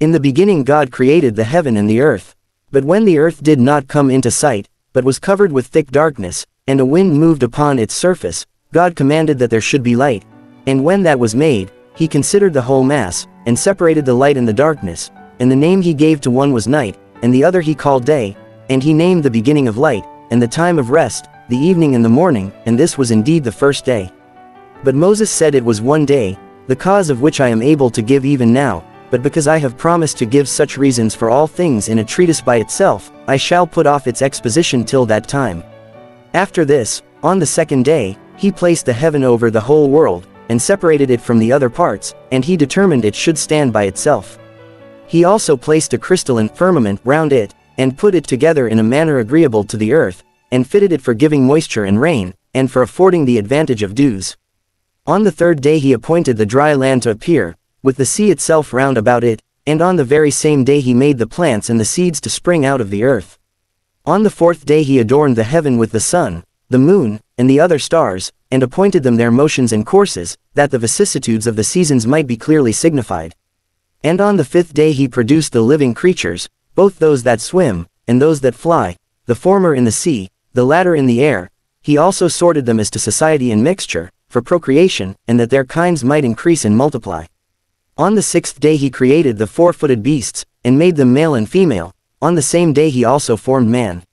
In the beginning God created the heaven and the earth. But when the earth did not come into sight, but was covered with thick darkness, and a wind moved upon its surface, God commanded that there should be light. And when that was made, he considered the whole mass, and separated the light and the darkness, and the name he gave to one was night, and the other he called day, and he named the beginning of light, and the time of rest, the evening and the morning, and this was indeed the first day. But Moses said it was one day, the cause of which I am able to give even now, but because I have promised to give such reasons for all things in a treatise by itself, I shall put off its exposition till that time. After this, on the second day, he placed the heaven over the whole world, and separated it from the other parts, and he determined it should stand by itself. He also placed a crystalline firmament round it, and put it together in a manner agreeable to the earth, and fitted it for giving moisture and rain, and for affording the advantage of dews. On the third day he appointed the dry land to appear, with the sea itself round about it, and on the very same day he made the plants and the seeds to spring out of the earth. On the fourth day he adorned the heaven with the sun, the moon, and the other stars, and appointed them their motions and courses, that the vicissitudes of the seasons might be clearly signified. And on the fifth day he produced the living creatures, both those that swim, and those that fly, the former in the sea, the latter in the air. He also sorted them as to society and mixture, for procreation, and that their kinds might increase and multiply. On the sixth day he created the four-footed beasts, and made them male and female. On the same day he also formed man.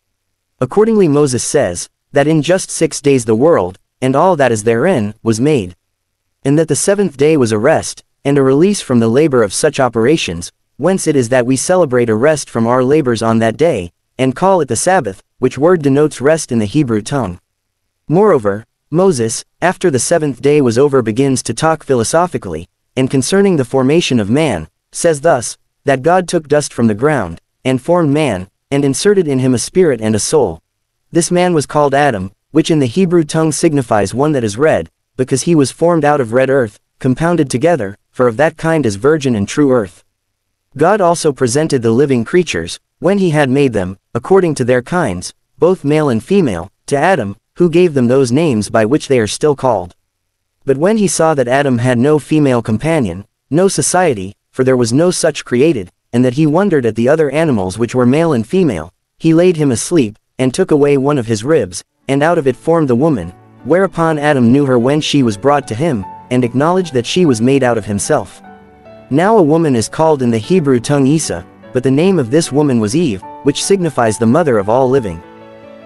Accordingly Moses says, that in just 6 days the world, and all that is therein, was made. And that the seventh day was a rest, and a release from the labor of such operations, whence it is that we celebrate a rest from our labors on that day, and call it the Sabbath, which word denotes rest in the Hebrew tongue. Moreover, Moses, after the seventh day was over, begins to talk philosophically, and concerning the formation of man, says thus, that God took dust from the ground, and formed man, and inserted in him a spirit and a soul. This man was called Adam, which in the Hebrew tongue signifies one that is red, because he was formed out of red earth, compounded together, for of that kind is virgin and true earth. God also presented the living creatures, when he had made them, according to their kinds, both male and female, to Adam, who gave them those names by which they are still called. But when he saw that Adam had no female companion, no society, for there was no such created, and that he wondered at the other animals which were male and female, he laid him asleep, and took away one of his ribs, and out of it formed the woman, whereupon Adam knew her when she was brought to him, and acknowledged that she was made out of himself. Now a woman is called in the Hebrew tongue Esau, but the name of this woman was Eve, which signifies the mother of all living.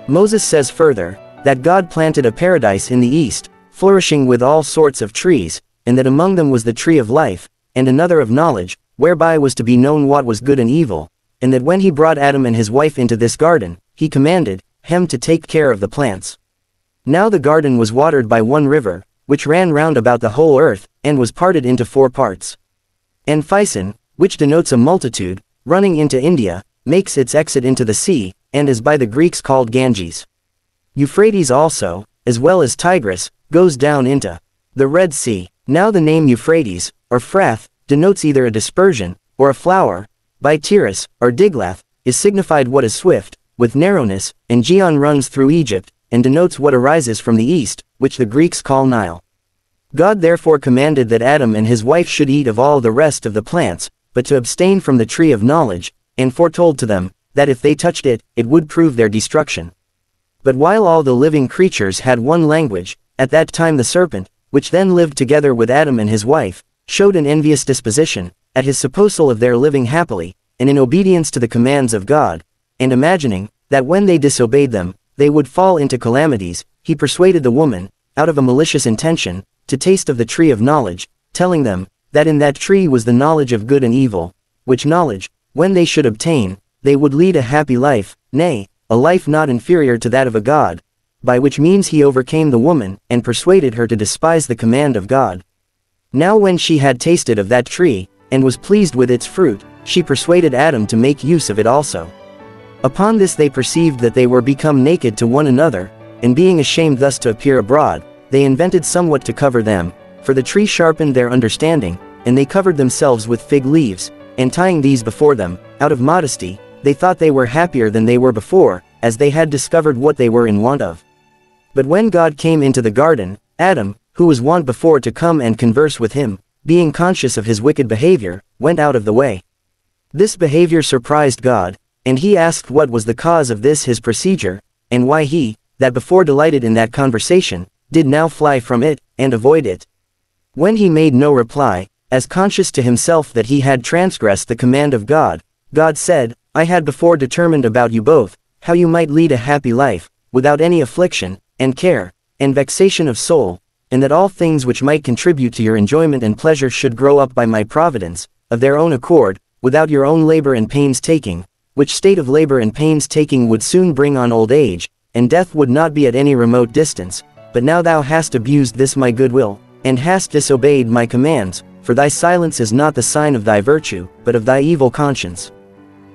Moses says further, that God planted a paradise in the east, flourishing with all sorts of trees, and that among them was the tree of life, and another of knowledge, whereby was to be known what was good and evil, and that when he brought Adam and his wife into this garden, he commanded him to take care of the plants. Now the garden was watered by one river, which ran round about the whole earth, and was parted into 4 parts. And Phison, which denotes a multitude, running into India, makes its exit into the sea, and is by the Greeks called Ganges. Euphrates also, as well as Tigris, goes down into the Red Sea. Now the name Euphrates, or Phrath, denotes either a dispersion, or a flower. By Tiras, or Diglath, is signified what is swift, with narrowness, and Gihon runs through Egypt, and denotes what arises from the east, which the Greeks call Nile. God therefore commanded that Adam and his wife should eat of all the rest of the plants, but to abstain from the tree of knowledge, and foretold to them, that if they touched it, it would prove their destruction. But while all the living creatures had one language, at that time the serpent, which then lived together with Adam and his wife, showed an envious disposition, at his supposal of their living happily, and in obedience to the commands of God, and imagining, that when they disobeyed them, they would fall into calamities, he persuaded the woman, out of a malicious intention, to taste of the tree of knowledge, telling them, that in that tree was the knowledge of good and evil, which knowledge, when they should obtain, they would lead a happy life, nay, a life not inferior to that of a god, by which means he overcame the woman, and persuaded her to despise the command of God. Now when she had tasted of that tree, and was pleased with its fruit, she persuaded Adam to make use of it also. Upon this they perceived that they were become naked to one another, and being ashamed thus to appear abroad, they invented somewhat to cover them, for the tree sharpened their understanding, and they covered themselves with fig leaves, and tying these before them, out of modesty, they thought they were happier than they were before, as they had discovered what they were in want of. But when God came into the garden, Adam, who was wont before to come and converse with him, being conscious of his wicked behavior, went out of the way. This behavior surprised God, and he asked what was the cause of this his procedure, and why he, that before delighted in that conversation, did now fly from it, and avoid it. When he made no reply, as conscious to himself that he had transgressed the command of God, God said, I had before determined about you both, how you might lead a happy life, without any affliction, and care, and vexation of soul, and that all things which might contribute to your enjoyment and pleasure should grow up by my providence, of their own accord, without your own labor and pains taking, which state of labor and pains taking would soon bring on old age, and death would not be at any remote distance. But now thou hast abused this my goodwill, and hast disobeyed my commands, for thy silence is not the sign of thy virtue, but of thy evil conscience.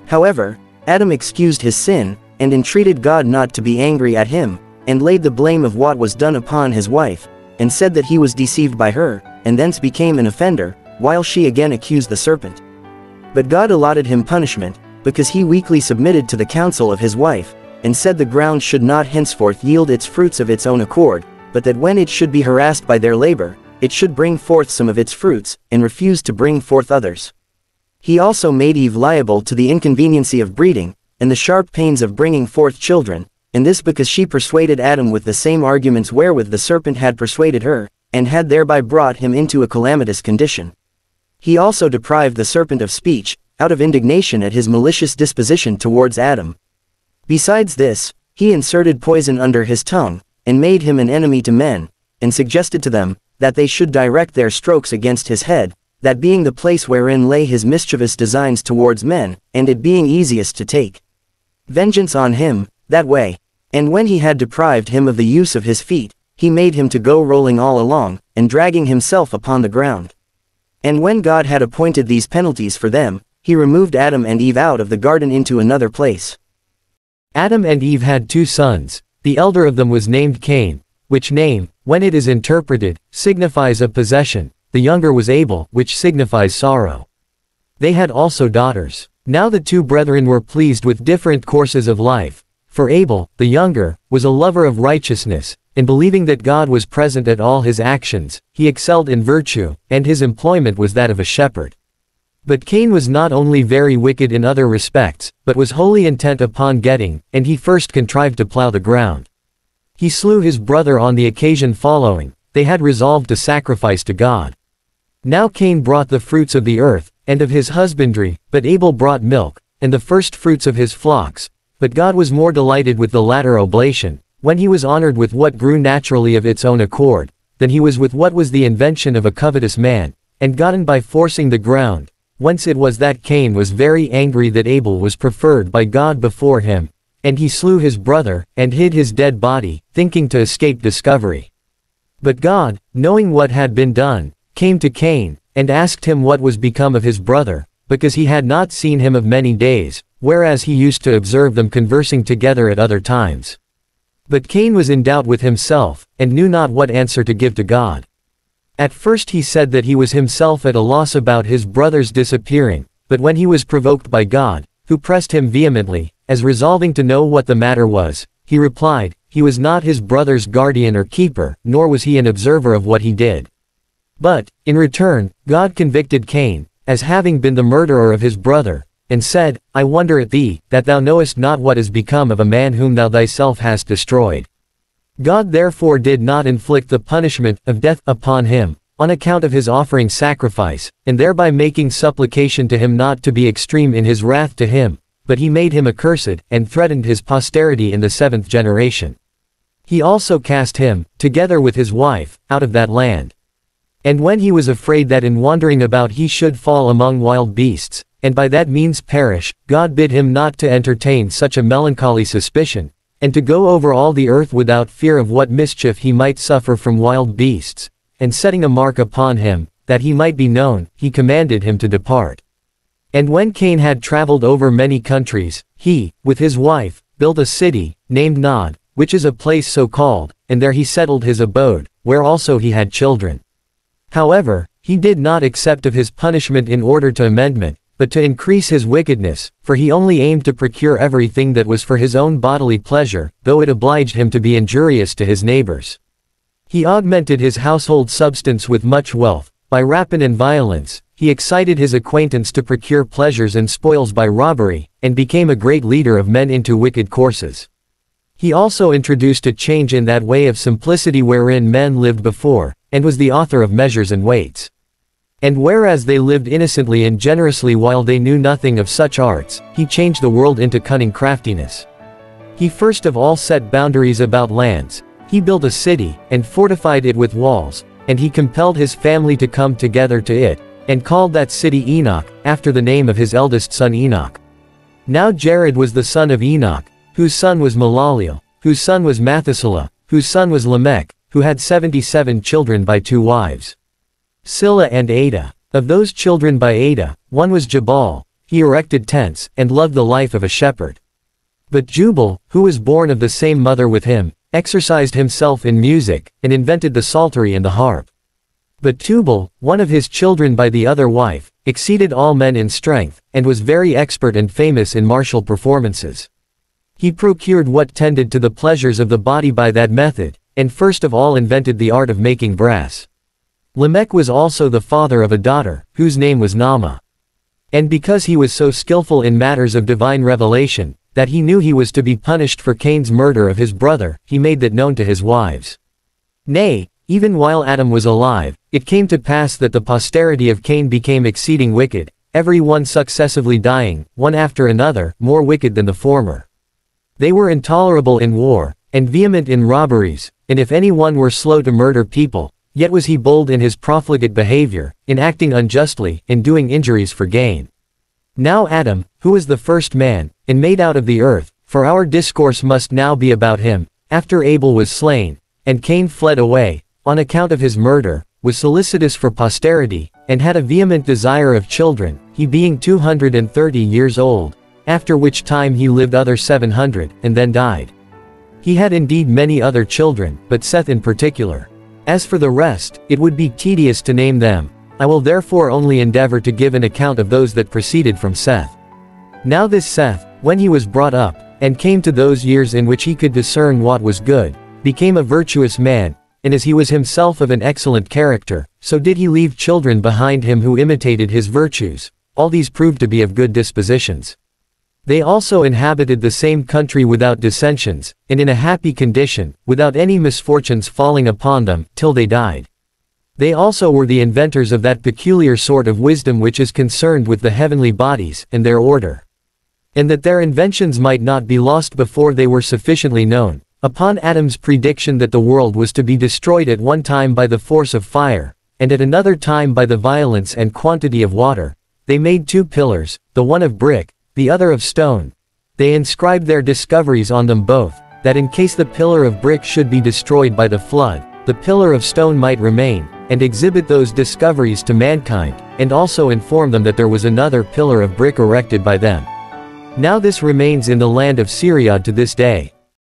However, Adam excused his sin, and entreated God not to be angry at him, and laid the blame of what was done upon his wife, and said that he was deceived by her, and thence became an offender, while she again accused the serpent. But God allotted him punishment, because he weakly submitted to the counsel of his wife, and said the ground should not henceforth yield its fruits of its own accord, but that when it should be harassed by their labor, it should bring forth some of its fruits, and refuse to bring forth others. He also made Eve liable to the inconveniency of breeding, and the sharp pains of bringing forth children, and this because she persuaded Adam with the same arguments wherewith the serpent had persuaded her, and had thereby brought him into a calamitous condition. He also deprived the serpent of speech, out of indignation at his malicious disposition towards Adam. Besides this, he inserted poison under his tongue, and made him an enemy to men, and suggested to them, that they should direct their strokes against his head, that being the place wherein lay his mischievous designs towards men, and it being easiest to take vengeance on him, that way. And when he had deprived him of the use of his feet, he made him to go rolling all along, and dragging himself upon the ground. And when God had appointed these penalties for them, he removed Adam and Eve out of the garden into another place. Adam and Eve had 2 sons, the elder of them was named Cain, which name, when it is interpreted, signifies a possession, the younger was Abel, which signifies sorrow. They had also daughters. Now the 2 brethren were pleased with different courses of life, for Abel, the younger, was a lover of righteousness, and believing that God was present at all his actions, he excelled in virtue, and his employment was that of a shepherd. But Cain was not only very wicked in other respects, but was wholly intent upon getting, and he first contrived to plow the ground. He slew his brother on the occasion following, they had resolved to sacrifice to God. Now Cain brought the fruits of the earth, and of his husbandry, but Abel brought milk, and the first fruits of his flocks. But God was more delighted with the latter oblation, when he was honored with what grew naturally of its own accord, than he was with what was the invention of a covetous man, and gotten by forcing the ground. Whence it was that Cain was very angry that Abel was preferred by God before him, and he slew his brother, and hid his dead body, thinking to escape discovery. But God, knowing what had been done, came to Cain, and asked him what was become of his brother, because he had not seen him of many days, whereas he used to observe them conversing together at other times. But Cain was in doubt with himself, and knew not what answer to give to God. At first he said that he was himself at a loss about his brother's disappearing, but when he was provoked by God, who pressed him vehemently, as resolving to know what the matter was, he replied, he was not his brother's guardian or keeper, nor was he an observer of what he did. But, in return, God convicted Cain, as having been the murderer of his brother, and said, I wonder at thee, that thou knowest not what is become of a man whom thou thyself hast destroyed. God therefore did not inflict the punishment of death upon him, on account of his offering sacrifice, and thereby making supplication to him not to be extreme in his wrath to him, but he made him accursed, and threatened his posterity in the 7th generation. He also cast him, together with his wife, out of that land. And when he was afraid that in wandering about he should fall among wild beasts, and by that means perish, God bid him not to entertain such a melancholy suspicion, and to go over all the earth without fear of what mischief he might suffer from wild beasts, and setting a mark upon him, that he might be known, he commanded him to depart. And when Cain had traveled over many countries, he, with his wife, built a city, named Nod, which is a place so called, and there he settled his abode, where also he had children. However, he did not accept of his punishment in order to amendment, but to increase his wickedness, for he only aimed to procure everything that was for his own bodily pleasure, though it obliged him to be injurious to his neighbors. He augmented his household substance with much wealth, by rapine and violence, he excited his acquaintance to procure pleasures and spoils by robbery, and became a great leader of men into wicked courses. He also introduced a change in that way of simplicity wherein men lived before, and was the author of measures and weights. And whereas they lived innocently and generously while they knew nothing of such arts, he changed the world into cunning craftiness. He first of all set boundaries about lands, he built a city, and fortified it with walls, and he compelled his family to come together to it, and called that city Enoch, after the name of his eldest son Enoch. Now Jared was the son of Enoch, whose son was Malaliel, whose son was Methuselah, whose son was Lamech, who had 77 children by 2 wives. Silla and Ada. Of those children by Ada, one was Jabal, he erected tents, and loved the life of a shepherd. But Jubal, who was born of the same mother with him, exercised himself in music, and invented the psaltery and the harp. But Tubal, one of his children by the other wife, exceeded all men in strength, and was very expert and famous in martial performances. He procured what tended to the pleasures of the body by that method, and first of all invented the art of making brass. Lamech was also the father of a daughter, whose name was Naamah. And because he was so skillful in matters of divine revelation, that he knew he was to be punished for Cain's murder of his brother, he made that known to his wives. Nay, even while Adam was alive, it came to pass that the posterity of Cain became exceeding wicked, every one successively dying, one after another, more wicked than the former. They were intolerable in war, and vehement in robberies, and if any one were slow to murder people, yet was he bold in his profligate behavior, in acting unjustly, in doing injuries for gain. Now Adam, who was the first man, and made out of the earth, for our discourse must now be about him, after Abel was slain, and Cain fled away, on account of his murder, was solicitous for posterity, and had a vehement desire of children, he being 230 years old, after which time he lived other 700, and then died. He had indeed many other children, but Seth in particular. As for the rest, it would be tedious to name them, I will therefore only endeavor to give an account of those that proceeded from Seth. Now this Seth, when he was brought up, and came to those years in which he could discern what was good, became a virtuous man, and as he was himself of an excellent character, so did he leave children behind him who imitated his virtues, all these proved to be of good dispositions. They also inhabited the same country without dissensions, and in a happy condition, without any misfortunes falling upon them, till they died. They also were the inventors of that peculiar sort of wisdom which is concerned with the heavenly bodies, and their order. And that their inventions might not be lost before they were sufficiently known, upon Adam's prediction that the world was to be destroyed at one time by the force of fire, and at another time by the violence and quantity of water, they made 2 pillars, the one of brick, the other of stone. They inscribed their discoveries on them both, that in case the pillar of brick should be destroyed by the flood, the pillar of stone might remain, and exhibit those discoveries to mankind, and also inform them that there was another pillar of brick erected by them. Now this remains in the land of Syria to this day.